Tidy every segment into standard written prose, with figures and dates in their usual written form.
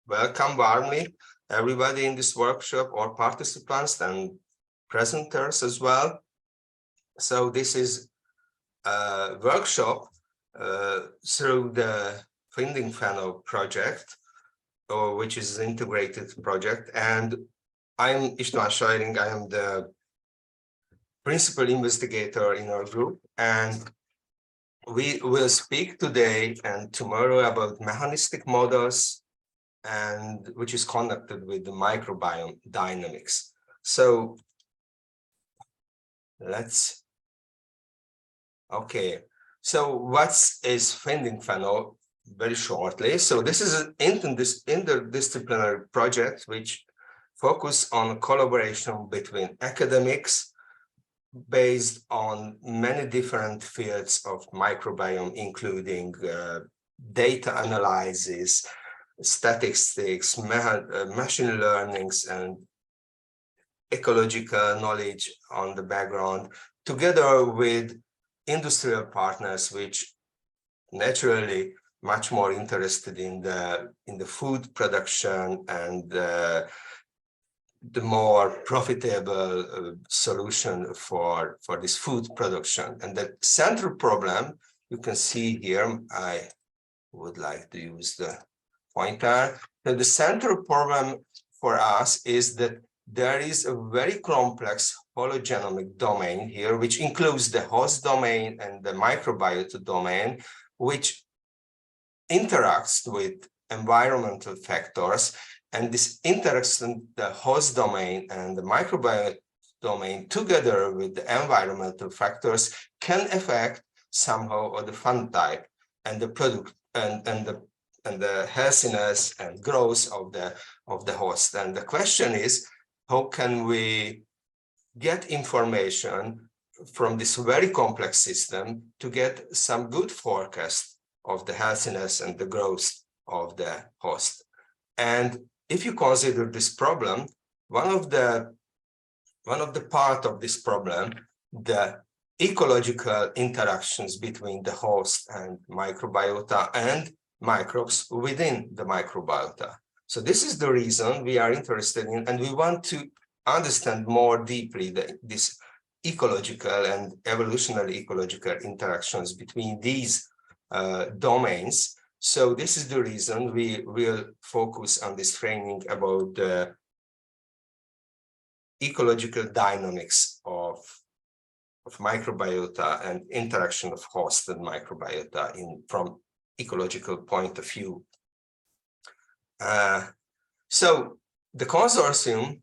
welcome warmly everybody in this workshop, or participants and presenters as well. So this is a workshop through the FindingPheno project, which is an integrated project. And I'm István Scheiring. I am the principal investigator in our group. And we will speak today and tomorrow about mechanistic models, and which is connected with the microbiome dynamics. So so what is FindingPheno? Very shortly. So this is an interdisciplinary project which focuses on collaboration between academics based on many different fields of microbiome, including data analysis, statistics, machine learnings, and ecological knowledge on the background, together with industrial partners, which naturally much more interested in the food production and the more profitable solution for this food production. And the central problem you can see here, I would like to use the pointer. So the central problem for us is that there is a very complex hologenomic domain here, which includes the host domain and the microbiota domain, which interacts with environmental factors. And this interaction, the host domain and the microbiota domain, together with the environmental factors, can affect somehow or the phenotype and the product and the healthiness and growth of the host. And the question is, how can we get information from this very complex system to get some good forecast of the healthiness and the growth of the host? And if you consider this problem, one of the part of this problem, the ecological interactions between the host and microbiota and microbes within the microbiota. So this is the reason we are interested in, and we want to understand more deeply this ecological and evolutionary ecological interactions between these domains. So this is the reason we will focus on this training about the ecological dynamics of microbiota and interaction of host and microbiota from ecological point of view. So the consortium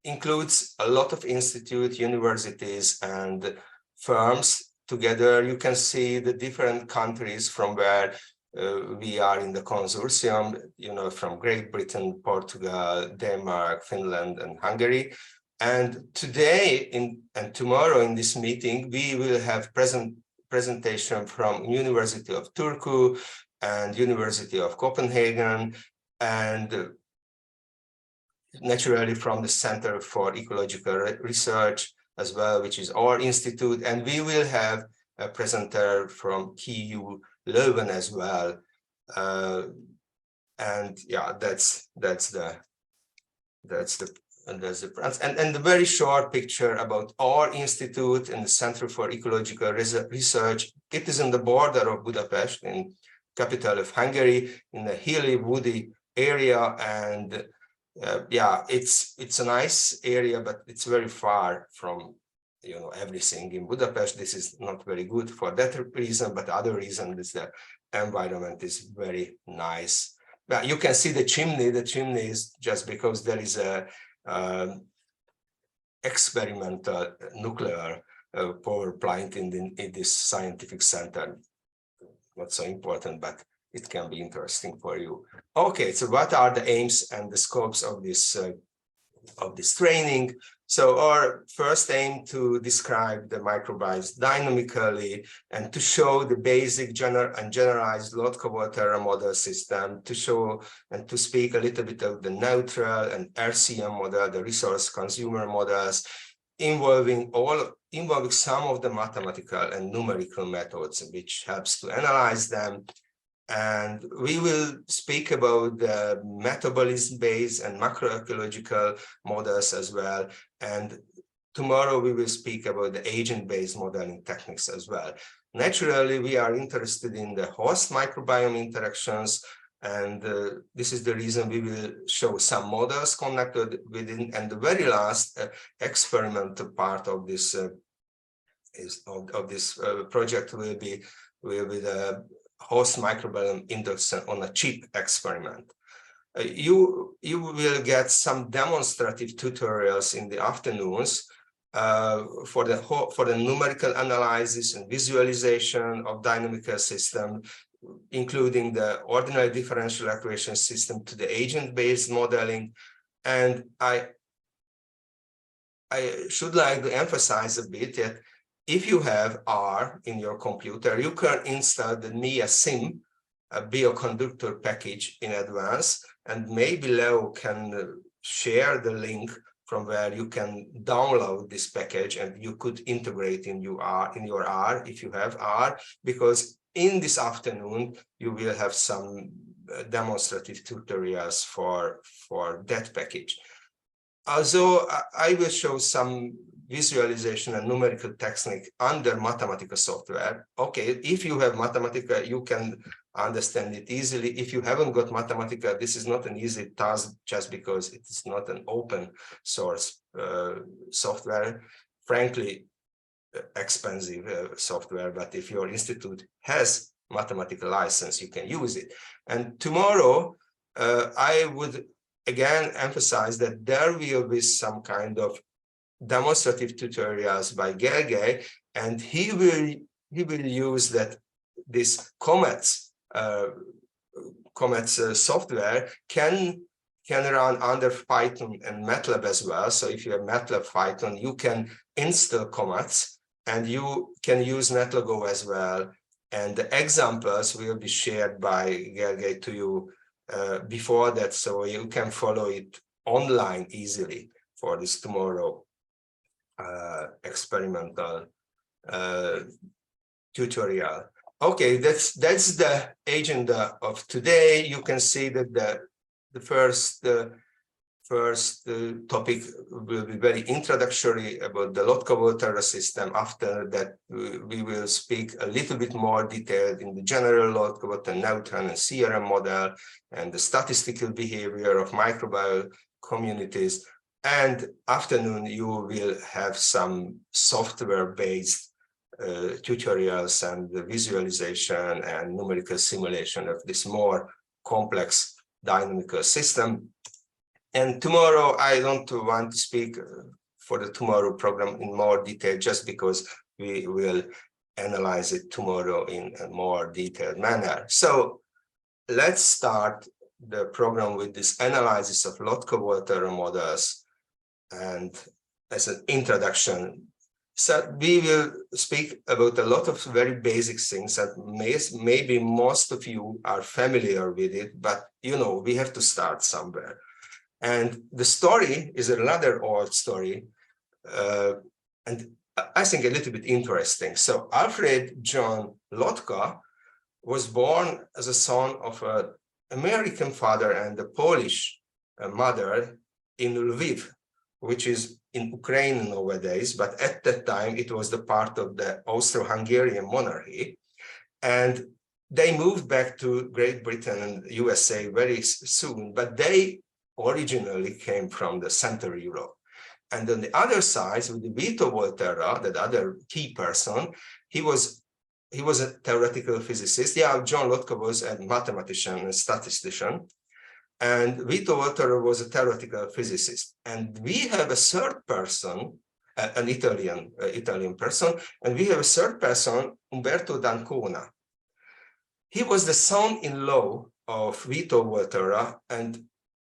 includes a lot of institutes, universities, and firms. Together, you can see the different countries from where we are in the consortium, from Great Britain, Portugal, Denmark, Finland, and Hungary. And today and tomorrow in this meeting, we will have presentation from University of Turku and University of Copenhagen, and naturally from the Center for Ecological Research as well, which is our institute. And we will have a presenter from KU Leuven as well. And yeah, that's the and the very short picture about our institute and the Center for Ecological Research. It is on the border of Budapest, in capital of Hungary, in a hilly, woody area. And yeah, it's a nice area, but it's very far from everything in Budapest. This is not very good for that reason, but other reason is the environment is very nice. But you can see the chimney. The chimney is just because there is a experimental nuclear power plant in this scientific center. Not so important, but it can be interesting for you. Okay, so what are the aims and the scopes of this training? So our first aim to describe the microbiomes dynamically and to show the basic generalized Lotka-Volterra model system, to show and to speak a little bit of the neutral and RCM model, the resource consumer models, involving some of the mathematical and numerical methods, which helps to analyze them. And we will speak about the metabolism-based and macroecological models as well. And tomorrow we will speak about the agent-based modeling techniques as well. Naturally, we are interested in the host microbiome interactions, and this is the reason we will show some models connected within. And the very last experimental part of this project will be the host microbiome induction on a chip experiment. You will get some demonstrative tutorials in the afternoons for the numerical analysis and visualization of dynamical system, including the ordinary differential equation system to the agent-based modeling. And I should like to emphasize a bit that if you have R in your computer, you can install the NIA-SIM, a bioconductor package in advance, and maybe Leo can share the link from where you can download this package, and you could integrate in your R if you have R, because in this afternoon you will have some demonstrative tutorials for that package. Also, I will show some visualization and numerical technique under Mathematica software. Okay, if you have Mathematica, you can understand it easily. If you haven't got Mathematica, this is not an easy task just because it is not an open source software. Frankly, expensive software, but if your institute has Mathematica license, you can use it. And tomorrow, I would again emphasize that there will be some kind of demonstrative tutorials by Gergely, and he will use this Comets software can run under Python and MATLAB as well. So if you have MATLAB Python, you can install Comets, and you can use MATLAB as well. And the examples will be shared by Gergely to you before that, so you can follow it online easily for this tomorrow experimental tutorial. Okay, that's the agenda of today. You can see that the first topic will be very introductory about the Lotka-Volterra system. After that, we will speak a little bit more detailed in the general Lotka-Volterra neutron and CRM model and the statistical behavior of microbial communities. And afternoon, you will have some software-based tutorials and the visualization and numerical simulation of this more complex dynamical system. And tomorrow, I don't want to speak for the tomorrow program in more detail, just because we will analyze it tomorrow in a more detailed manner. So let's start the program with this analysis of Lotka-Volterra models. And as an introduction, so we will speak about a lot of very basic things that maybe most of you are familiar with it, but you know, we have to start somewhere. And the story is a rather old story, and I think a little bit interesting. So Alfred John Lotka was born as a son of an American father and a Polish mother in Lviv, which is in Ukraine nowadays, but at that time it was the part of the Austro-Hungarian monarchy. And they moved back to Great Britain and USA very soon, but they originally came from the Central Europe. And on the other side, with Vito Volterra, that other key person, he was a theoretical physicist. Yeah, John Lotka was a mathematician and statistician. And Vito Volterra was a theoretical physicist. And we have a third person, an Italian person, and we have a third person, Umberto d'Ancona. He was the son-in-law of Vito Volterra, and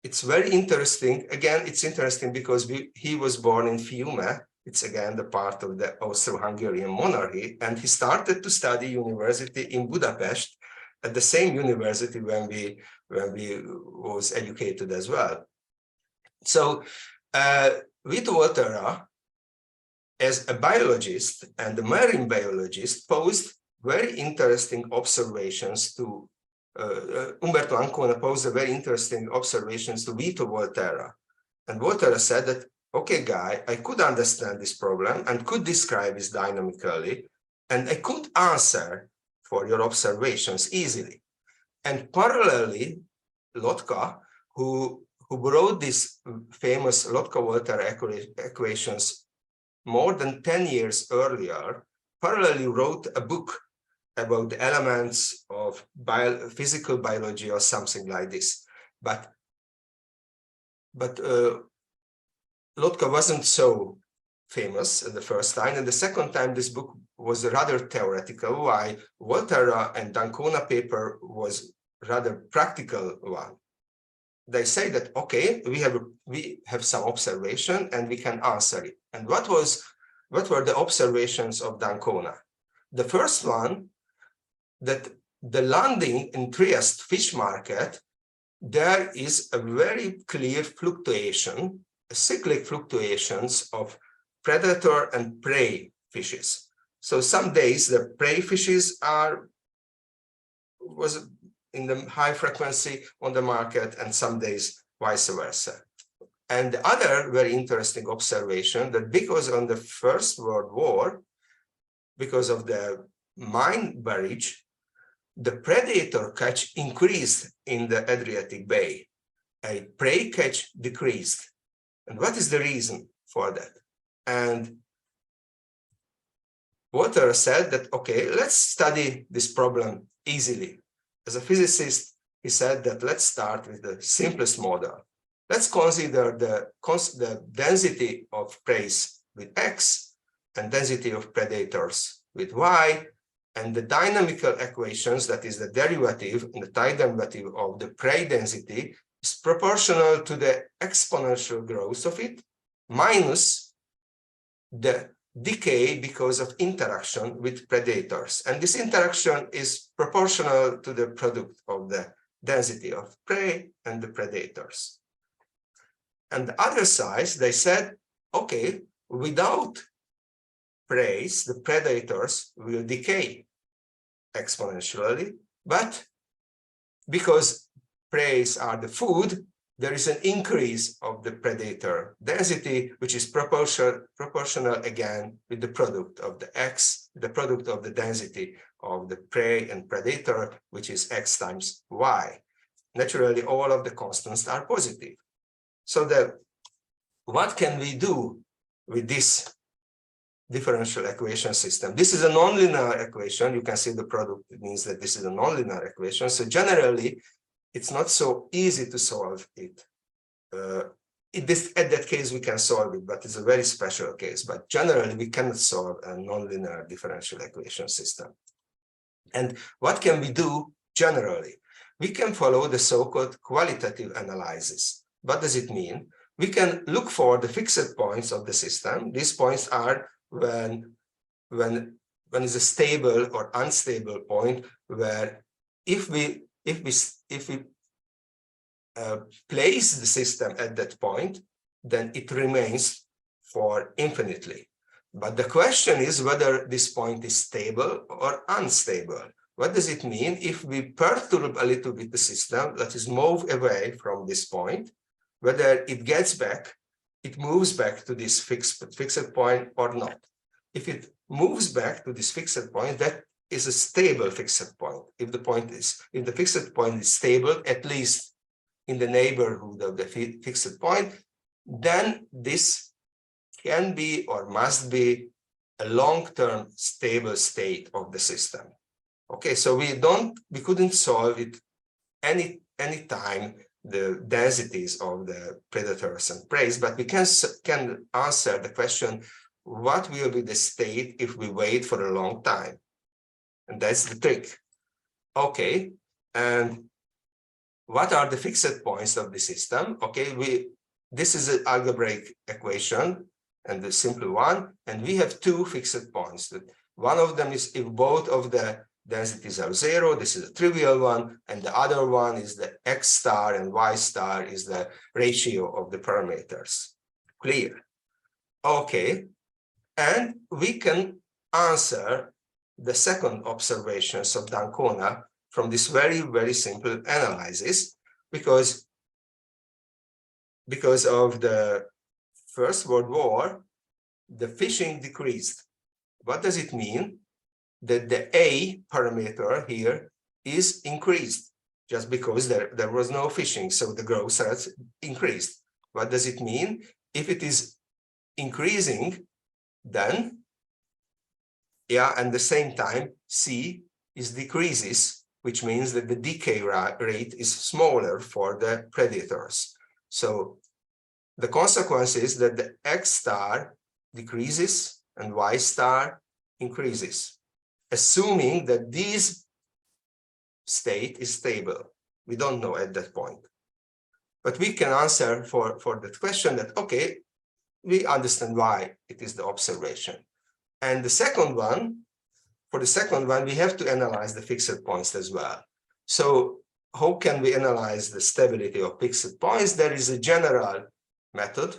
it's very interesting. Again, it's interesting because he was born in Fiume. It's again the part of the Austro-Hungarian monarchy, and he started to study university in Budapest, at the same university when we was educated as well. So Vito Volterra, as a biologist and a marine biologist, posed very interesting observations to Umberto Ancona posed a very interesting observations to Vito Volterra. And Volterra said that, okay, guy, I could understand this problem and could describe it dynamically, and I could answer for your observations easily. And parallelly, Lotka, who wrote these famous Lotka-Volterra equations more than 10 years earlier, parallelly wrote a book about the elements of physical biology or something like this. But Lotka wasn't so famous the first time, and the second time this book was rather theoretical, while Volterra and D'Ancona paper was rather practical one. They say that, okay, we have some observation and we can answer it. And what were the observations of D'Ancona? The first one, that the landing in Trieste fish market, there is a very clear fluctuation, cyclic fluctuations of predator and prey fishes. So some days the prey fishes was in the high frequency on the market, and some days vice versa. And the other very interesting observation, that because on the First World War, because of the mine barrage, the predator catch increased in the Adriatic Bay, a prey catch decreased. And what is the reason for that? And Volterra said that, okay, let's study this problem easily. As a physicist, he said that let's start with the simplest model. Let's consider the density of prey with X and density of predators with Y, and the dynamical equations, that is the derivative and the time derivative of the prey density, is proportional to the exponential growth of it minus the decay because of interaction with predators. And this interaction is proportional to the product of the density of prey and the predators. And the other side, they said, okay, without prey, the predators will decay exponentially, but because prey are the food, there is an increase of the predator density, which is proportional again with the product of the X, the product of the density of the prey and predator, which is X times Y. Naturally, all of the constants are positive. So what can we do with this differential equation system? This is a nonlinear equation. You can see the product. It means that this is a nonlinear equation. So generally, it's not so easy to solve it. At that case, we can solve it, but it's a very special case. But generally, we cannot solve a nonlinear differential equation system. And what can we do generally? We can follow the so-called qualitative analysis. What does it mean? We can look for the fixed points of the system. These points are when is a stable or unstable point, where if we place the system at that point, then it remains for infinitely. But the question is whether this point is stable or unstable. What does it mean if we perturb a little bit the system, that is, move away from this point, whether it gets back, it moves back to this fixed point or not? If it moves back to this fixed point, that is a stable fixed point. If the fixed point is stable, at least in the neighborhood of the fixed point, then this can be or must be a long-term stable state of the system. Okay, so we couldn't solve it any time the densities of the predators and prey, but we can answer the question, what will be the state if we wait for a long time? And that's the trick. Okay, and what are the fixed points of the system? Okay, this is an algebraic equation, and the simple one, and we have two fixed points. One of them is if both of the densities are 0, this is a trivial one, and the other one is the X star and Y star is the ratio of the parameters. Clear? Okay, and we can answer the second observations of D'Ancona from this very, very simple analysis, because of the First World War, the fishing decreased. What does it mean? That the A parameter here is increased just because there was no fishing, so the growth rate increased. What does it mean? If it is increasing, then and the same time C is decreases, which means that the decay rate is smaller for the predators. So the consequence is that the X star decreases and Y star increases, assuming that this state is stable. We don't know at that point. But we can answer for that question that, okay, we understand why it is the observation. And the second one, for the second one, we have to analyze the fixed points as well. So how can we analyze the stability of fixed points? There is a general method,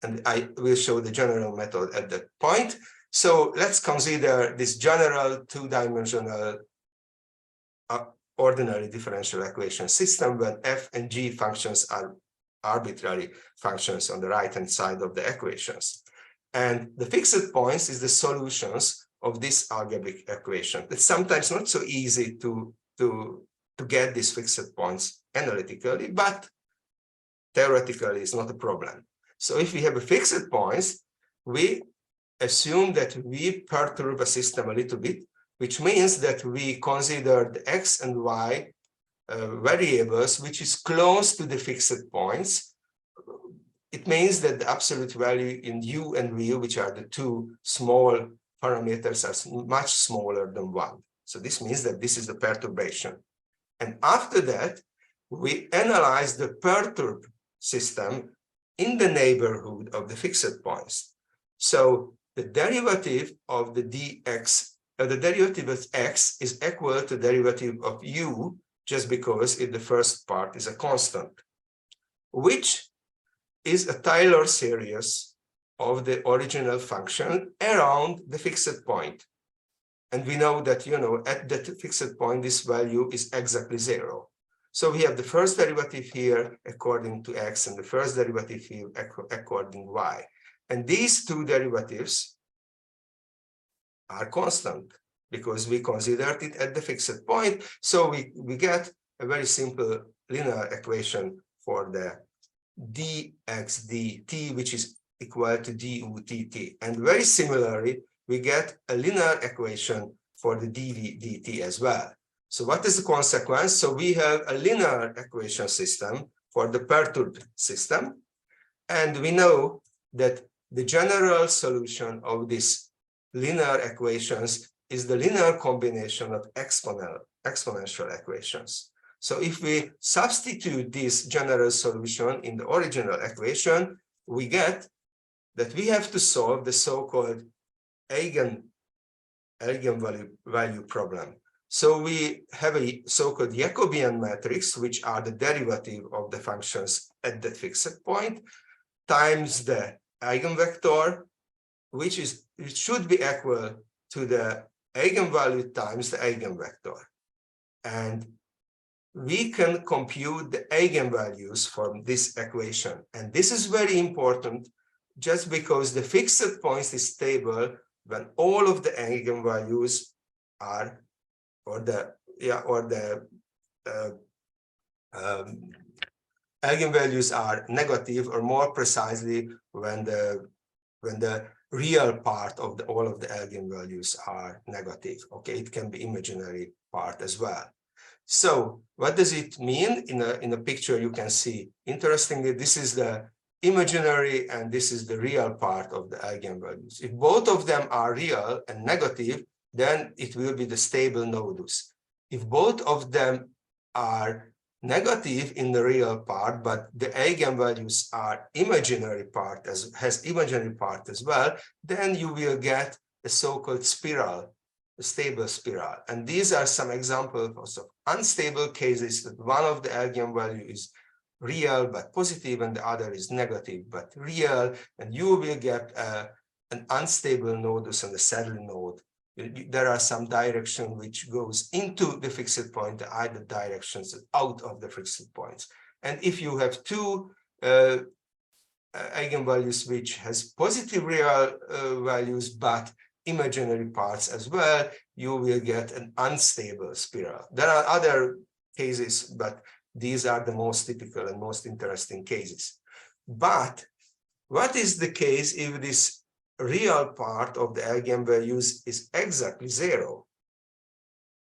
and I will show the general method at that point. So let's consider this general two-dimensional ordinary differential equation system when f and g functions are arbitrary functions on the right-hand side of the equations. And the fixed points is the solutions of this algebraic equation. It's sometimes not so easy to get these fixed points analytically, but theoretically it's not a problem. So if we have a fixed points, we assume that we perturb a system a little bit, which means that we consider the x and y variables which is close to the fixed points. It means that the absolute value in u and v, which are the two small parameters, are much smaller than 1. So this means that this is the perturbation. And after that, we analyze the perturbed system in the neighborhood of the fixed points. So the derivative of the dx, the derivative of x is equal to the derivative of u, just because the first part is a constant, which is a Taylor series of the original function around the fixed point. And we know that, at that fixed point, this value is exactly 0. So we have the first derivative here according to x and the first derivative here according to y. And these two derivatives are constant because we considered it at the fixed point. So we get a very simple linear equation for the dx dt, which is equal to du dt. And very similarly, we get a linear equation for the dv dt as well. So what is the consequence? So we have a linear equation system for the perturbed system. And we know that the general solution of these linear equations is the linear combination of exponential equations. So if we substitute this general solution in the original equation, we get that we have to solve the so-called eigenvalue problem. So we have a so-called Jacobian matrix, which are the derivative of the functions at the fixed point, times the eigenvector, which should be equal to the eigenvalue times the eigenvector. And we can compute the eigenvalues from this equation. And this is very important just because the fixed point is stable when all of the eigenvalues are, eigenvalues are negative, or more precisely when the real part of all of the eigenvalues are negative. Okay, it can be imaginary part as well. So what does it mean? In a picture you can see, interestingly, this is the imaginary and this is the real part of the eigenvalues. If both of them are real and negative, then it will be the stable nodus. If both of them are negative in the real part, but the eigenvalues are imaginary part, has imaginary part as well, then you will get a so-called spiral, a stable spiral. And these are some examples of unstable cases that one of the eigenvalue is real but positive and the other is negative but real, and you will get an unstable nodus and a saddle node There are some direction which goes into the fixed point, the other directions out of the fixed points. And if you have two eigenvalues which has positive real values but imaginary parts as well, you will get an unstable spiral. There are other cases, but these are the most typical and most interesting cases. But what is the case if this real part of the eigenvalues is exactly zero?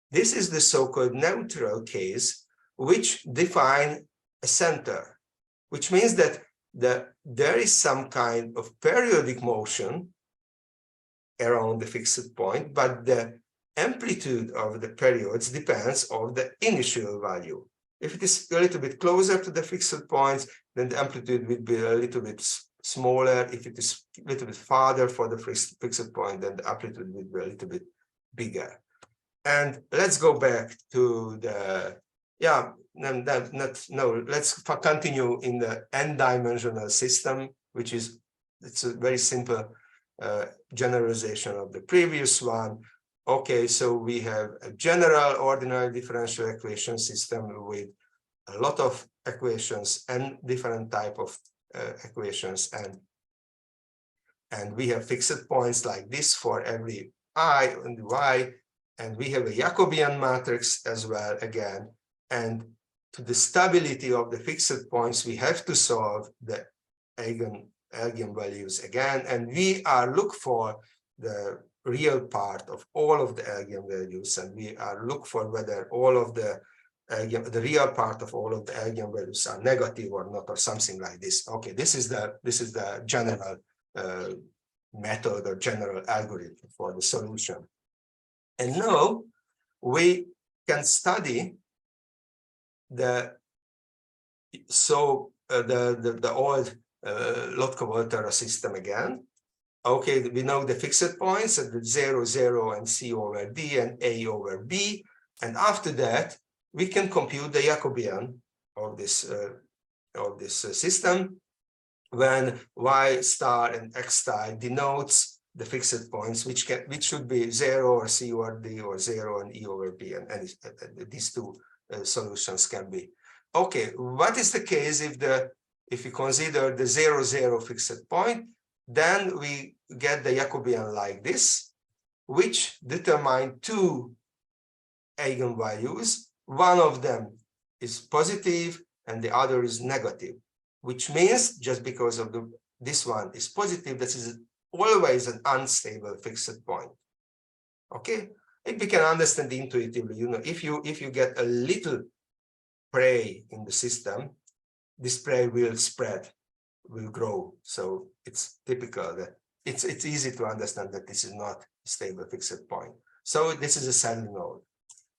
This is the so-called neutral case, which define a center, which means that there is some kind of periodic motion around the fixed point, but the amplitude of the periods depends on the initial value. If it is a little bit closer to the fixed points, then the amplitude will be a little bit smaller. If it is a little bit farther for the fixed point, then the amplitude will be a little bit bigger. And let's go back to the, let's continue in the n-dimensional system, which is, it's a very simple generalization of the previous one. Okay, so we have a general ordinary differential equation system with a lot of equations and different type of equations, and we have fixed points like this for every I and y, and we have a Jacobian matrix as well again, and to the stability of the fixed points we have to solve the eigenvalues again, and we are look for the real part of all of the eigenvalues, and we are look for whether all of the real part of all of the eigenvalues are negative or not, or something like this. Okay, this is the general method or general algorithm for the solution. And now we can study the old Lotka-Volterra system again. Okay, we know the fixed points at the 0, 0, and C over D and A over B. And after that, we can compute the Jacobian of this system when Y star and X star denotes the fixed points, which should be 0 or C over D or 0 and E over B. And these two solutions can be. Okay, what is the case if you consider the 0, 0 fixed point? Then we get the Jacobian like this, which determine two eigenvalues. One of them is positive and the other is negative, which means just because of this one is positive, this is always an unstable fixed point. Okay, if we can understand intuitively, you know, if you get a little prey in the system, this prey will spread, will grow. So it's typical that it's easy to understand that this is not a stable fixed point. So this is a saddle node.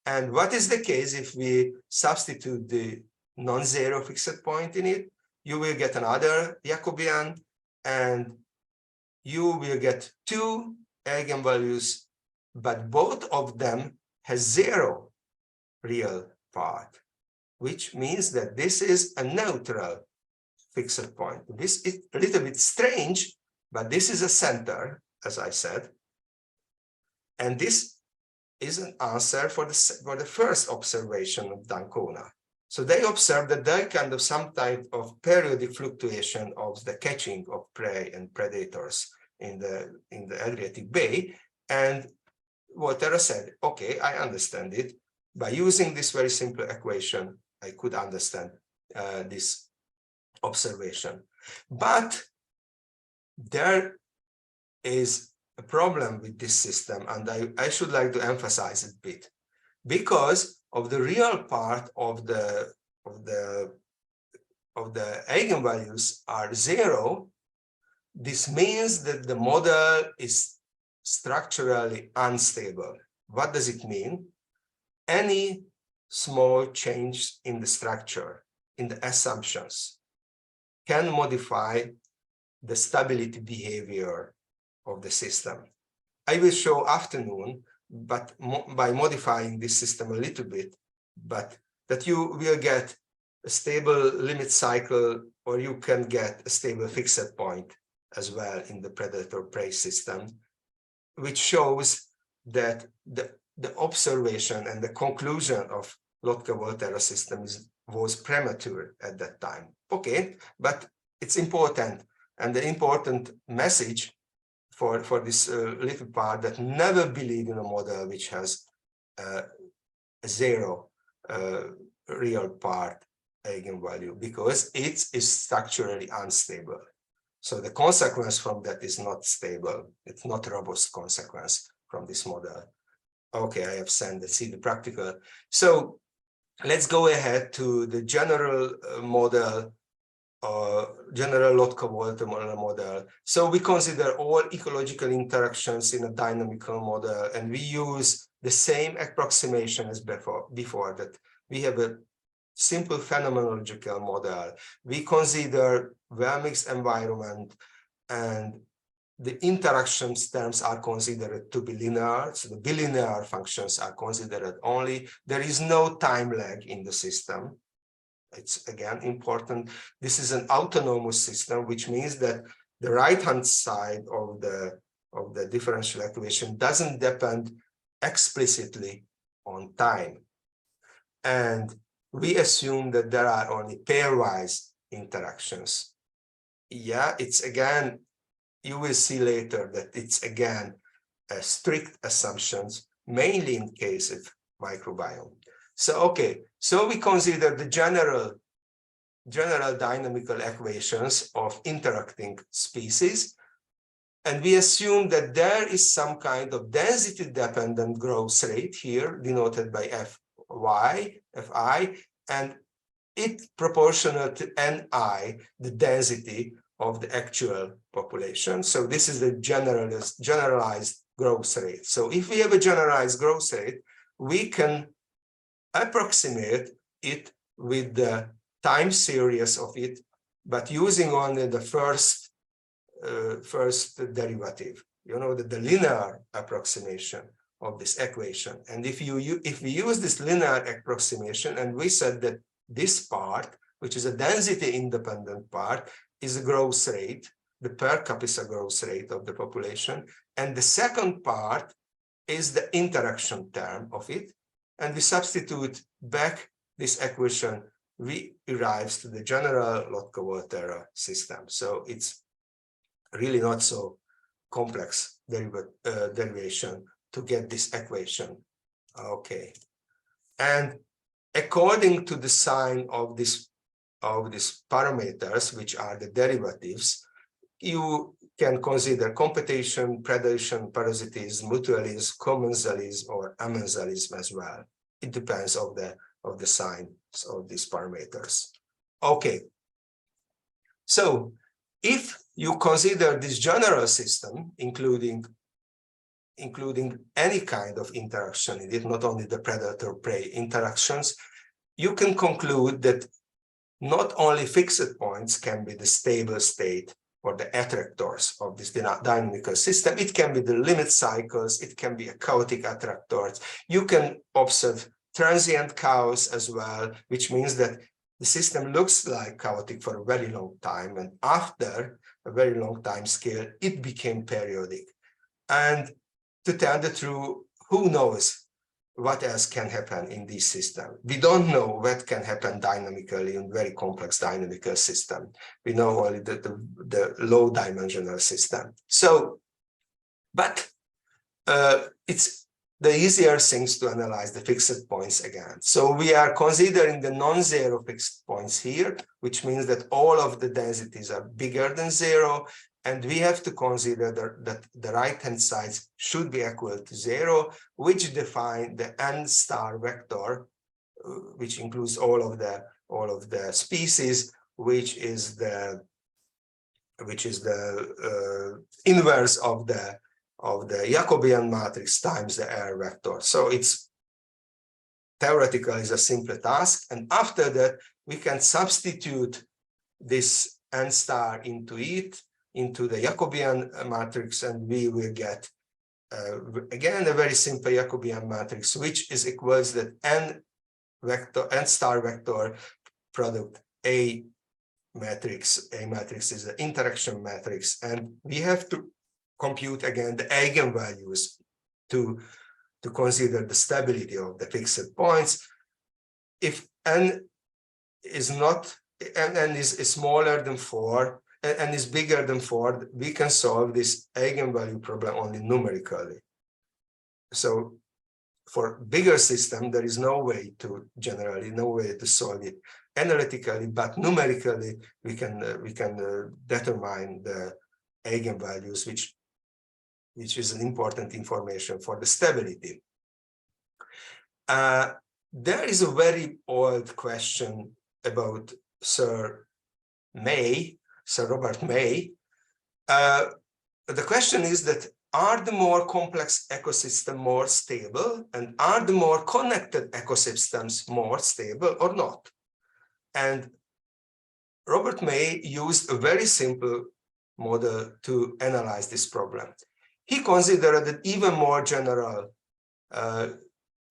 And what is the case if we substitute the non-zero fixed point in it? You will get another Jacobian, and you will get two eigenvalues, but both of them has zero real part, which means that this is a neutral fixed point. This is a little bit strange, but this is a center, as I said, and this is an answer for the first observation of d'Ancona. So they observed that there kind of some type of periodic fluctuation of the catching of prey and predators in the Adriatic Bay, and Volterra said, okay, I understand it. By using this very simple equation, I could understand this observation. But there is a problem with this system, and I should like to emphasize it a bit, because of the real part of the eigenvalues are zero. This means that the model is structurally unstable. What does it mean? Any small change in the structure, in the assumptions, can modify the stability behavior of the system. I will show afternoon, but by modifying this system a little bit, but that you will get a stable limit cycle, or you can get a stable fixed point as well in the predator-prey system, which shows that the observation and the conclusion of Lotka-Volterra system was premature at that time. Okay, but it's important, and the important message for this little part, that never believe in a model which has a zero real part eigenvalue, because it is structurally unstable. So the consequence from that is not stable. It's not a robust consequence from this model. Okay, I have sent it, see the practical. So let's go ahead to the general model, general Lotka-Volterra model. So we consider all ecological interactions in a dynamical model, and we use the same approximation as before that we have a simple phenomenological model. We consider well-mixed environment, and the interactions terms are considered to be linear, so the bilinear functions are considered only. There is no time lag in the system. It's again important. This is an autonomous system, which means that the right-hand side of the differential equation doesn't depend explicitly on time. And we assume that there are only pairwise interactions. Yeah, it's again, you will see later that it's again a strict assumptions, mainly in case of microbiome. So, okay, so we consider the general dynamical equations of interacting species, and we assume that there is some kind of density-dependent growth rate here, denoted by Fi, and it proportional to Ni, the density of the actual population. So this is the generalized growth rate. So if we have a generalized growth rate, we can approximate it with the time series of it, but using only the first derivative, the linear approximation of this equation. And if we use this linear approximation, and we said that this part, which is a density independent part, is a growth rate, the per capita growth rate of the population, and the second part is the interaction term of it, and we substitute back this equation, we arrive to the general Lotka-Volterra system. So it's really not so complex derivation to get this equation. Okay, and according to the sign of these parameters, which are the derivatives, you can consider competition, predation, parasitism, mutualism, commensalism, or amensalism as well. It depends of the sign of these parameters. Okay, so if you consider this general system, including any kind of interaction in it, not only the predator-prey interactions, you can conclude that not only fixed points can be the stable state or the attractors of this dynamical system, it can be the limit cycles, it can be a chaotic attractors. You can observe transient chaos as well, which means that the system looks like chaotic for a very long time, and after a very long time scale, it became periodic. And to tell the truth, who knows what else can happen in this system? We don't know what can happen dynamically in very complex dynamical system. We know only the low dimensional system. So, but it's the easier things to analyze the fixed points again. So we are considering the non-zero fixed points here, which means that all of the densities are bigger than zero. And we have to consider that the right-hand sides should be equal to zero, which define the n star vector, which includes all of the species, which is the inverse of the Jacobian matrix times the R vector. So it's theoretically is a simple task, and after that we can substitute this n star into the Jacobian matrix, and we will get again a very simple Jacobian matrix, which is equals that n star vector product A matrix. A matrix is the interaction matrix, and we have to compute again the eigenvalues to consider the stability of the fixed points. If n is not n is smaller than 4 and is bigger than 4, we can solve this eigenvalue problem only numerically. So for bigger system, there is no way to solve it analytically, but numerically we can determine the eigenvalues, which is an important information for the stability. There is a very old question about Sir Robert May. The question is that, are the more complex ecosystems more stable, and are the more connected ecosystems more stable or not? And Robert May used a very simple model to analyze this problem. He considered an even more general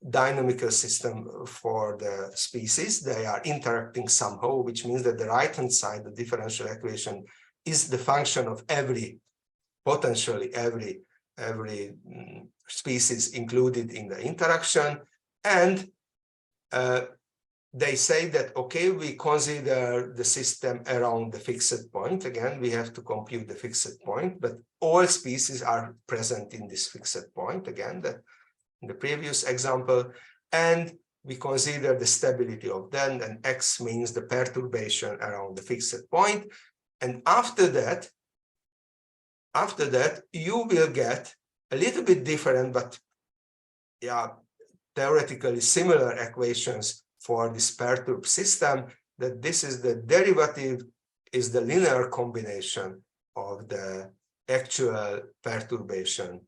dynamical system for the species. They are interacting somehow, which means that the right-hand side, the differential equation, is the function of potentially every species included in the interaction. And they say that, okay, we consider the system around the fixed point. Again, we have to compute the fixed point, but all species are present in this fixed point, again, in the previous example. And we consider the stability of them, and X means the perturbation around the fixed point. And after that, you will get a little bit different, but yeah, theoretically similar equations for this perturbed system, that this is the derivative is the linear combination of the actual perturbation,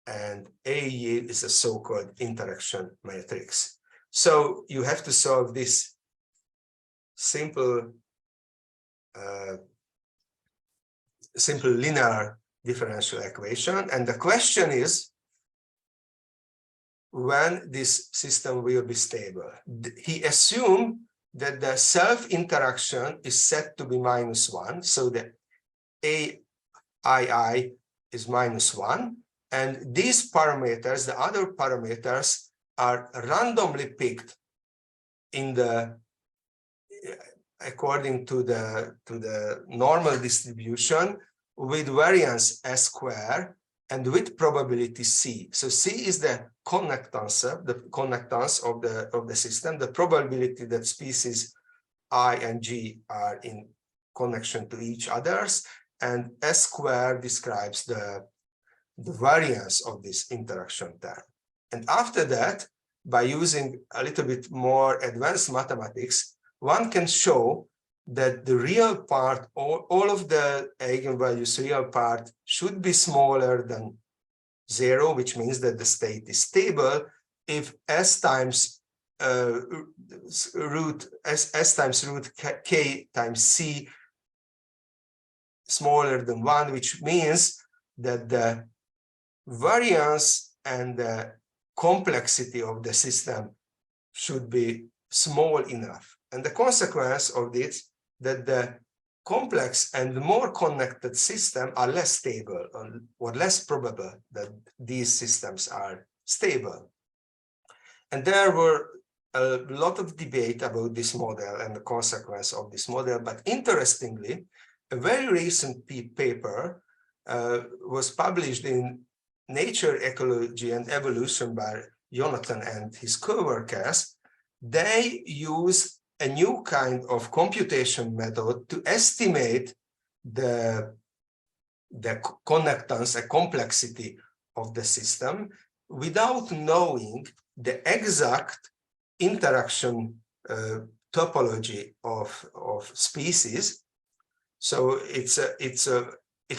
and AE is a so-called interaction matrix. So you have to solve this simple linear differential equation, and the question is when this system will be stable. He assumed that the self-interaction is set to be -1, so the AII is -1, and these parameters, the other parameters, are randomly picked according to the normal distribution with variance S square and with probability C. So C is the connectance of the system, the probability that species I and G are in connection to each others, and S square describes the variance of this interaction term. And after that, by using a little bit more advanced mathematics, one can show that the real part, all of the eigenvalues real part, should be smaller than 0, which means that the state is stable if S times root K times C smaller than 1, which means that the variance and the complexity of the system should be small enough. And the consequence of this, that the complex and more connected systems are less stable, or less probable that these systems are stable. And there were a lot of debate about this model and the consequence of this model. But interestingly, a very recent paper was published in Nature, Ecology and Evolution by Jonathan and his co-workers. They use a new kind of computation method to estimate the connectance, a complexity of the system, without knowing the exact interaction topology of species. So it's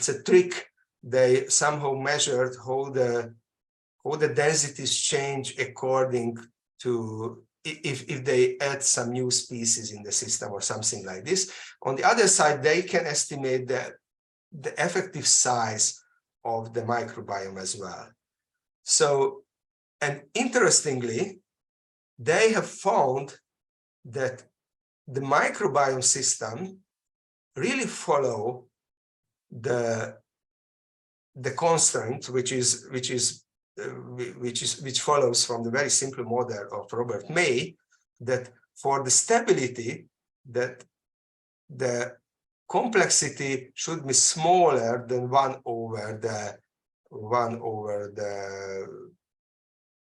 a trick. They somehow measured how the densities change according to if they add some new species in the system or something like this. On the other side, they can estimate the effective size of the microbiome as well. So, and interestingly, they have found that the microbiome system really follow the constraint, which is which follows from the very simple model of Robert May, that for the stability, that the complexity should be smaller than 1 over the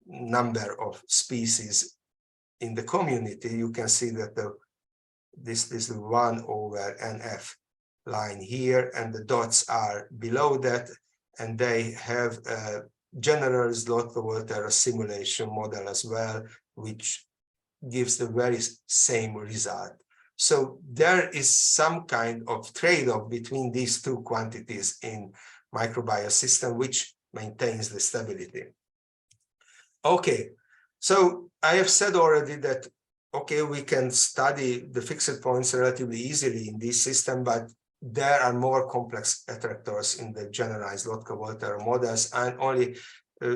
number of species in the community. You can see that this is 1 over NF line here, and the dots are below that, and they have a generalized local simulation model as well, which gives the very same result. So there is some kind of trade-off between these two quantities in microbiome system, which maintains the stability. Okay, so I have said already that, okay, we can study the fixed points relatively easily in this system, but there are more complex attractors in the generalized Lotka-Volterra models, and only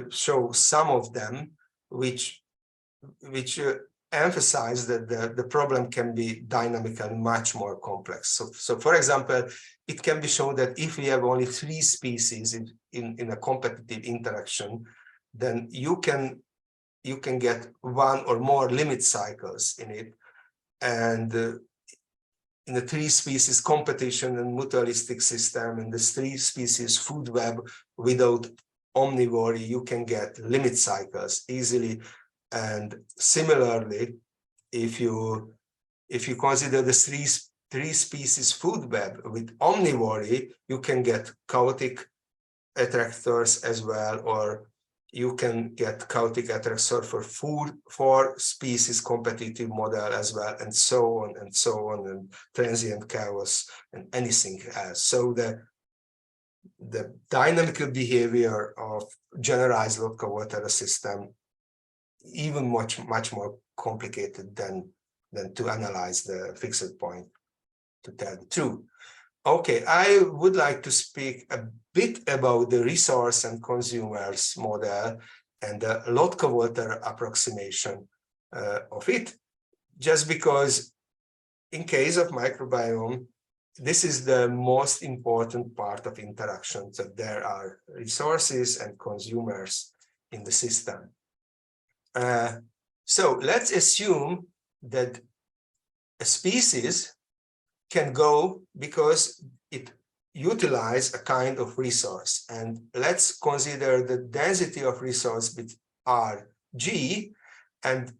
show some of them, which emphasize that the problem can be dynamically much more complex. So for example, it can be shown that if we have only 3 species in a competitive interaction, then you can get 1 or more limit cycles in it, and in the 3 species competition and mutualistic system, and the 3 species food web without omnivory, you can get limit cycles easily. And similarly, if you consider the 3 species food web with omnivory, you can get chaotic attractors as well, or you can get chaotic attractor for 4 species competitive model as well, and so on, and transient chaos and anything else. So the dynamical behavior of generalized Lotka-Volterra system even much more complicated than to analyze the fixed point, to tell the truth. Okay, I would like to speak a bit about the resource and consumers model and the Lotka-Volterra approximation of it, just because in case of microbiome, this is the most important part of interaction. So there are resources and consumers in the system. So let's assume that a species can go because it utilizes a kind of resource, and let's consider the density of resource with Rg, and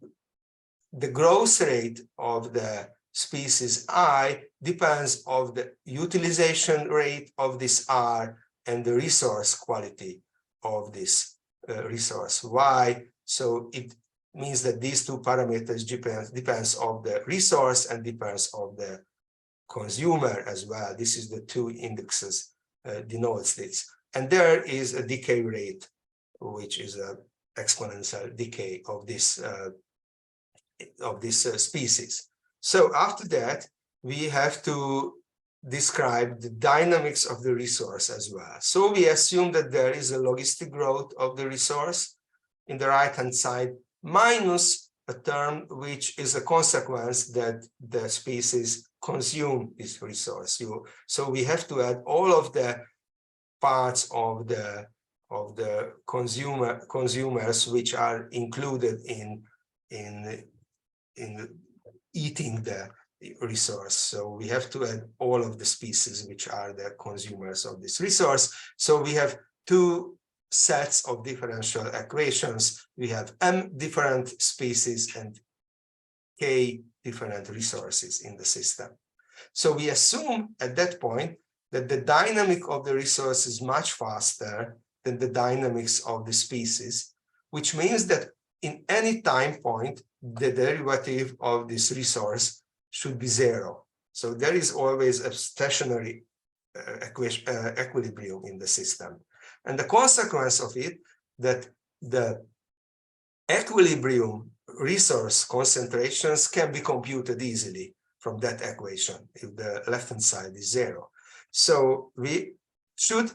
the growth rate of the species I depends on the utilization rate of this R and the resource quality of this resource Y. So it means that these 2 parameters depends on the resource and depends on the consumer as well. This is the 2 indexes denotes this. And there is a decay rate, which is an exponential decay of this species. So after that, we have to describe the dynamics of the resource as well. So we assume that there is a logistic growth of the resource in the right-hand side, minus a term which is a consequence that the species consume this resource. So we have to add all of the parts of the consumers which are included in eating the resource. So we have to add all of the species which are the consumers of this resource. So we have 2 sets of differential equations. We have m different species and k different resources in the system. So we assume at that point that the dynamic of the resource is much faster than the dynamics of the species, which means that in any time point, the derivative of this resource should be 0. So there is always a stationary equilibrium in the system. And the consequence of it, that the equilibrium resource concentrations can be computed easily from that equation if the left-hand side is 0. So we should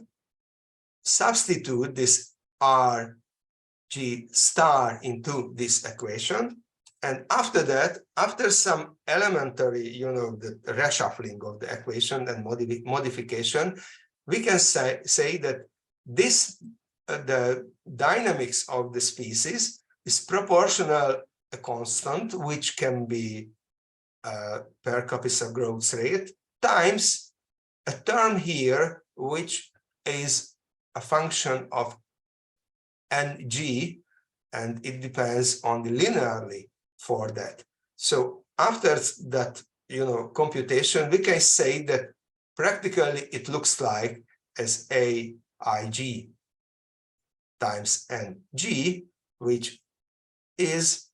substitute this Rg star into this equation. And after that, after some elementary, the reshuffling of the equation and modification, we can say that this the dynamics of the species is proportional a constant, which can be per capita growth rate, times a term here, which is a function of ng, and it depends on the linearly for that. So after that, computation, we can say that practically it looks like as aig times ng, which is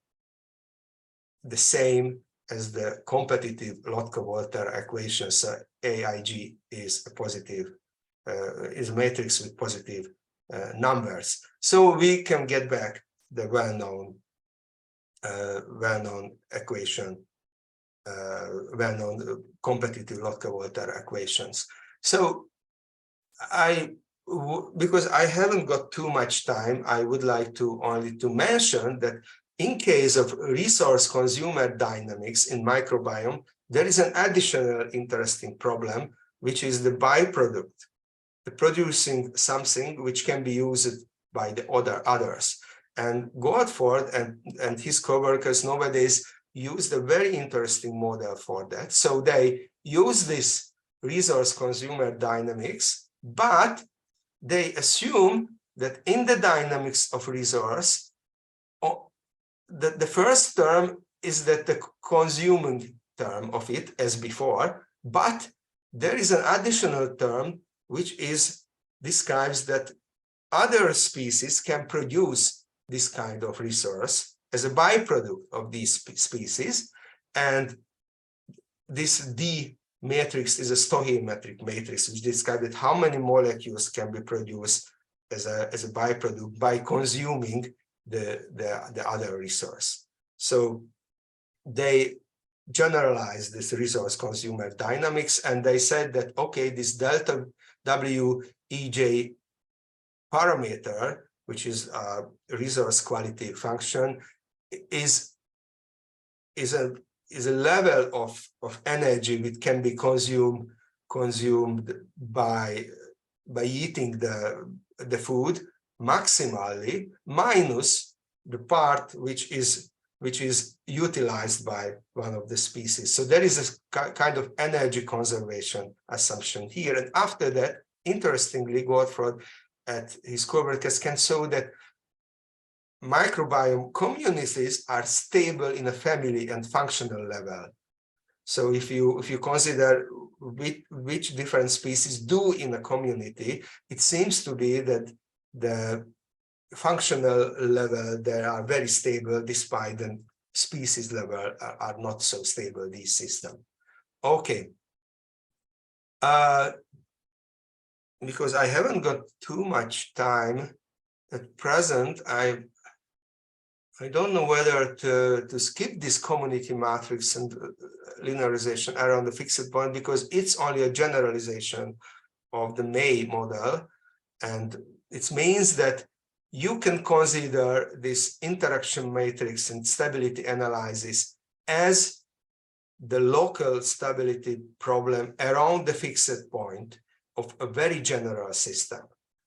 the same as the competitive Lotka-Volter equation. So aig is a positive, is a matrix with positive numbers. So we can get back the well-known equation, well-known competitive Lotka-Volter equations. So because I haven't got too much time, I would like to only to mention that in case of resource consumer dynamics in microbiome, there is an additional interesting problem, which is the byproduct, the producing something which can be used by the others. And Goldford and his co-workers nowadays used a very interesting model for that. So they use this resource consumer dynamics, but they assume that in the dynamics of resource, the first term is that the consuming term of it as before, but there is an additional term which describes that other species can produce this kind of resource as a byproduct of these species, and this D matrix is a stoichiometric matrix which describes how many molecules can be produced as a byproduct by consuming the other resource. So they generalized this resource consumer dynamics, and they said that, okay, this delta WEJ parameter, which is a resource quality function, is a level of energy which can be consumed by eating the food maximally, minus the part which is utilized by one of the species. So there is a kind of energy conservation assumption here. And after that, interestingly, Goldford and his co-workers can show that microbiome communities are stable in a family and functional level. So if you consider which different species do in a community, it seems to be that the functional level, they are very stable, despite the species level are not so stable, these systems. Okay. Because I haven't got too much time at present, I don't know whether to skip this community matrix and linearization around the fixed point, because it's only a generalization of the May model. And it means that you can consider this interaction matrix and stability analysis as the local stability problem around the fixed point of a very general system.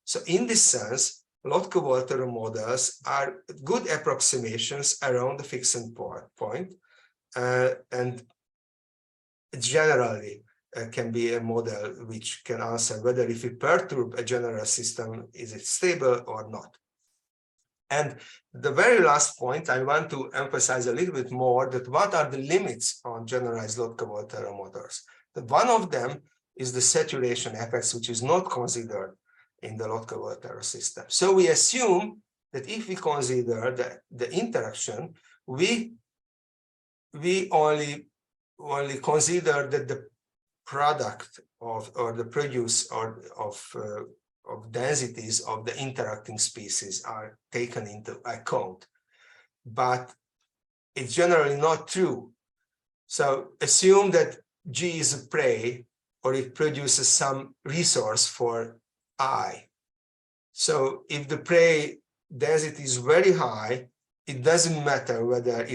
So in this sense, Lotka-Volter models are good approximations around the fixed point, and generally can be a model which can answer whether if you perturb a general system, is it stable or not. And the very last point, I want to emphasize a little bit more that what are the limits on generalized Lotka-Volter models. That one of them is the saturation effects, which is not considered in the Lotka-Volter system. So we assume that if we consider the interaction, we only consider that the product or the produce of densities of the interacting species are taken into account. But it's generally not true. So assume that G is a prey, or it produces some resource for I. So if the prey density is very high, it doesn't matter whether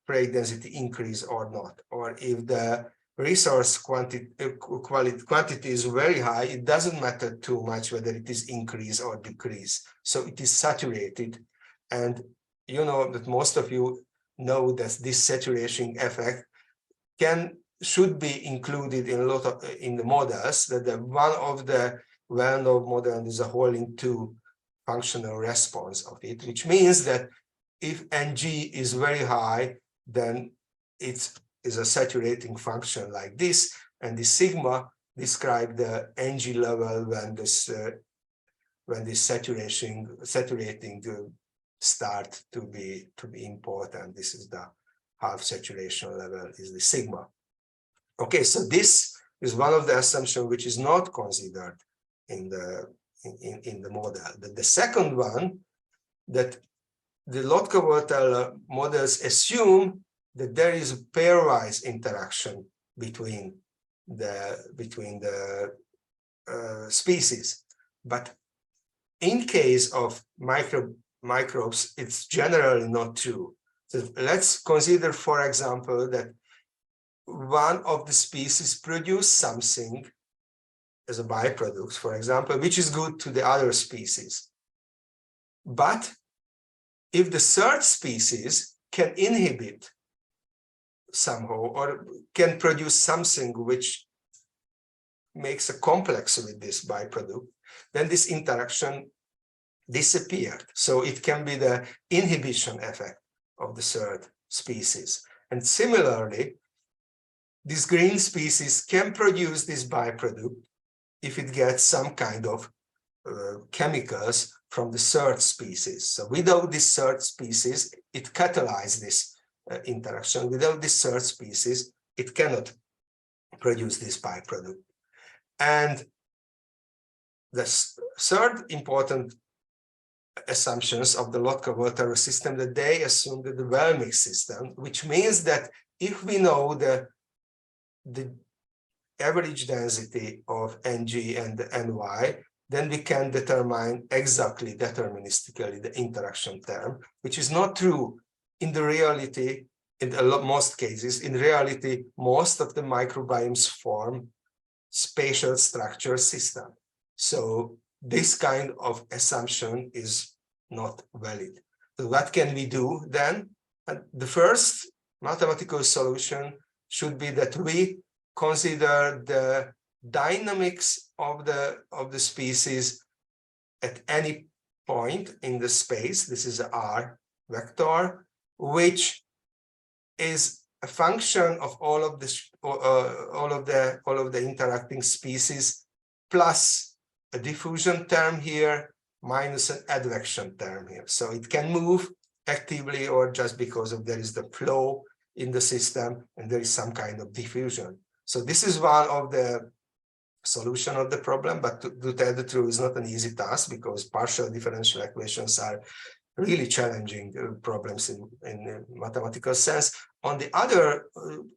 prey density increase or not, or if the resource quantity is very high, it doesn't matter too much whether it is increase or decrease. So it is saturated. And you know that most of you know that this saturation effect should be included in a lot of in the models, that one of the well-known models is a Holding 2 functional response of it, which means that if Ng is very high, then it is a saturating function like this, and the sigma describe the Ng level when this saturating start to be important. This is the half saturation level, is the sigma. Okay, so this is one of the assumptions which is not considered in the model. The second one, that the Lotka-Volterra models assume that there is a pairwise interaction between the species, but in case of microbes, it's generally not true. So let's consider, for example, that one of the species produce something as a byproduct, for example, which is good to the other species. But if the third species can inhibit somehow or can produce something which makes a complex with this byproduct, then this interaction disappeared. So it can be the inhibition effect of the third species. And similarly, this green species can produce this byproduct if it gets some kind of chemicals from the third species. So without this third species, it catalyzes this interaction. Without this third species, it cannot produce this byproduct. And the third important assumptions of the Lotka-Volterra system, that they assume that the well-mixed system, which means that if we know the average density of Ng and Ny, then we can determine exactly deterministically the interaction term, which is not true in the reality. In most cases, in reality, most of the microbiomes form spatial structure system. So this kind of assumption is not valid. So what can we do then? And the first mathematical solution should be that we consider the dynamics of the species at any point in the space. This is R vector, which is a function of all of the interacting species plus a diffusion term here minus an advection term here. So it can move actively or just because of there is the flow in the system and there is some kind of diffusion. So this is one of the solution of the problem, but to tell the truth, it's not an easy task because partial differential equations are really challenging problems in mathematical sense. On the other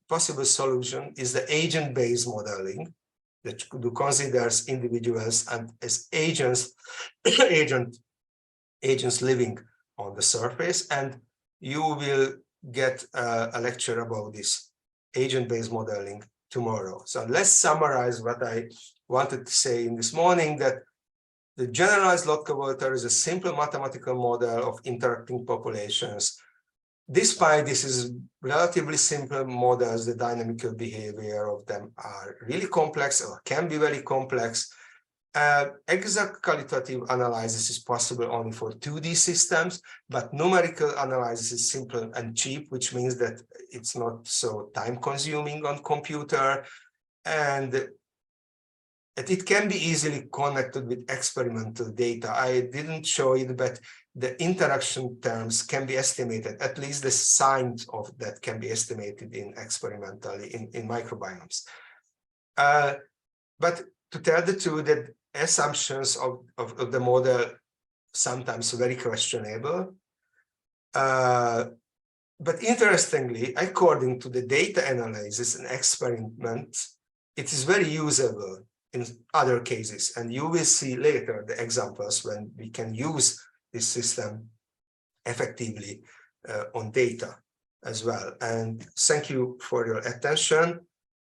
possible solution is the agent-based modeling that considers individuals and as agents, agents living on the surface. And you will get a lecture about this agent-based modeling tomorrow. So let's summarize what I wanted to say in this morning, that the generalized Lotka-Volterra is a simple mathematical model of interacting populations. Despite this is relatively simple models, the dynamical behavior of them are really complex or can be very complex. Exact qualitative analysis is possible only for 2D systems, but numerical analysis is simple and cheap, which means that it's not so time-consuming on computer, and it can be easily connected with experimental data. I didn't show it, but the interaction terms can be estimated, at least the signs of that can be estimated experimentally in microbiomes. But to tell the truth, that assumptions of the model sometimes very questionable. But interestingly, according to the data analysis and experiments, it is very usable in other cases. And you will see later the examples when we can use this system effectively on data as well. And thank you for your attention.